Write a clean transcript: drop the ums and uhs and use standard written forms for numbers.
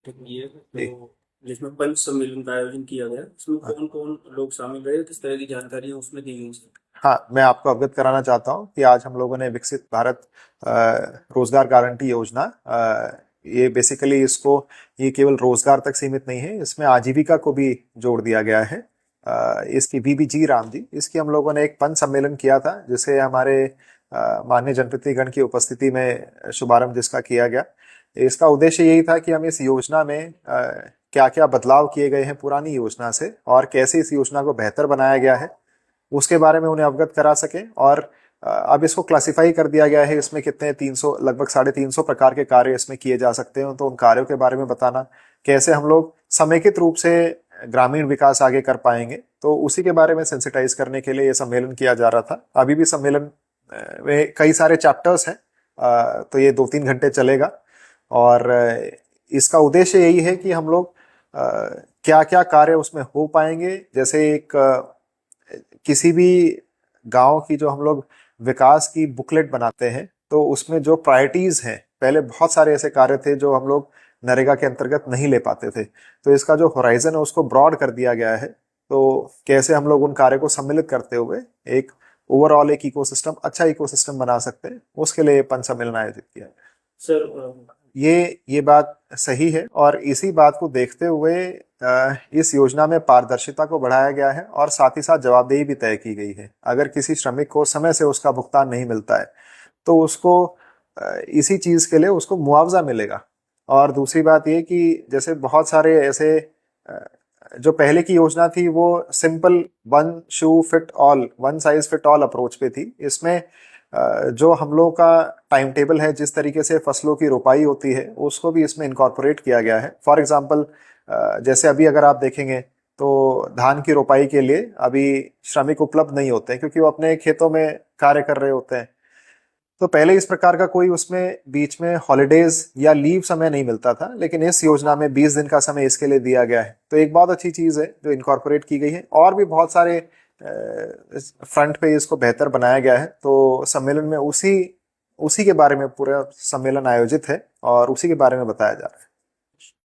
ठीक है। जी। तो जिसमें पंच सम्मेलन का आयोजन किया गया, इसमें हाँ, कौन कौन लोग शामिल रहे, किस तरह की जानकारियां उसमें दी गई थी? हाँ, मैं आपको अवगत कराना चाहता हूँ कि आज हम लोगों ने विकसित भारत अ, रोजगार गारंटी योजना, ये बेसिकली इसको, ये केवल रोजगार तक सीमित नहीं है, इसमें आजीविका को भी जोड़ दिया गया है। इसकी वीबीजी राम जी, इसकी हम लोगों ने एक पंच सम्मेलन किया था, जिसे हमारे माननीय जनप्रतिनिधिगण की उपस्थिति में शुभारंभ जिसका किया गया। इसका उद्देश्य यही था कि हम इस योजना में क्या क्या बदलाव किए गए हैं पुरानी योजना से, और कैसे इस योजना को बेहतर बनाया गया है, उसके बारे में उन्हें अवगत करा सकें। और अब इसको क्लासिफाई कर दिया गया है, इसमें कितने 300, लगभग 350 प्रकार के कार्य इसमें किए जा सकते हैं, तो उन कार्यों के बारे में बताना, कैसे हम लोग समेकित रूप से ग्रामीण विकास आगे कर पाएंगे, तो उसी के बारे में सेंसिटाइज करने के लिए ये सम्मेलन किया जा रहा था। अभी भी सम्मेलन में कई सारे चैप्टर्स हैं, तो ये 2-3 घंटे चलेगा। और इसका उद्देश्य यही है कि हम लोग क्या क्या कार्य उसमें हो पाएंगे, जैसे एक किसी भी गांव की जो हम लोग विकास की बुकलेट बनाते हैं, तो उसमें जो प्रायोरिटीज हैं, पहले बहुत सारे ऐसे कार्य थे जो हम लोग नरेगा के अंतर्गत नहीं ले पाते थे, तो इसका जो होराइजन है उसको ब्रॉड कर दिया गया है। तो कैसे हम लोग उन कार्य को सम्मिलित करते हुए एक ओवरऑल एक इकोसिस्टम, अच्छा इकोसिस्टम बना सकते हैं, उसके लिए पंच सम्मेलन आयोजित किया है। सर ये बात सही है, और इसी बात को देखते हुए इस योजना में पारदर्शिता को बढ़ाया गया है, और साथ ही साथ जवाबदेही भी तय की गई है। अगर किसी श्रमिक को समय से उसका भुगतान नहीं मिलता है, तो उसको इसी चीज के लिए उसको मुआवजा मिलेगा। और दूसरी बात ये कि जैसे बहुत सारे ऐसे जो पहले की योजना थी वो simple one shoe fit all, one size fit all approach पे थी। इसमें जो हम लोगों का टाइम टेबल है, जिस तरीके से फसलों की रोपाई होती है, उसको भी इसमें इनकॉर्पोरेट किया गया है। फॉर एग्जांपल, जैसे अभी अगर आप देखेंगे तो धान की रोपाई के लिए अभी श्रमिक उपलब्ध नहीं होते हैं, क्योंकि वो अपने खेतों में कार्य कर रहे होते हैं। तो पहले इस प्रकार का कोई उसमें बीच में हॉलीडेज या लीव समय नहीं मिलता था, लेकिन इस योजना में 20 दिन का समय इसके लिए दिया गया है। तो एक बहुत अच्छी चीज है जो इनकॉर्पोरेट की गई है, और भी बहुत सारे फ्रंट पे इसको बेहतर बनाया गया है। तो सम्मेलन में उसी उसी के बारे में पूरा सम्मेलन आयोजित है, और उसी के बारे में बताया जा रहा है।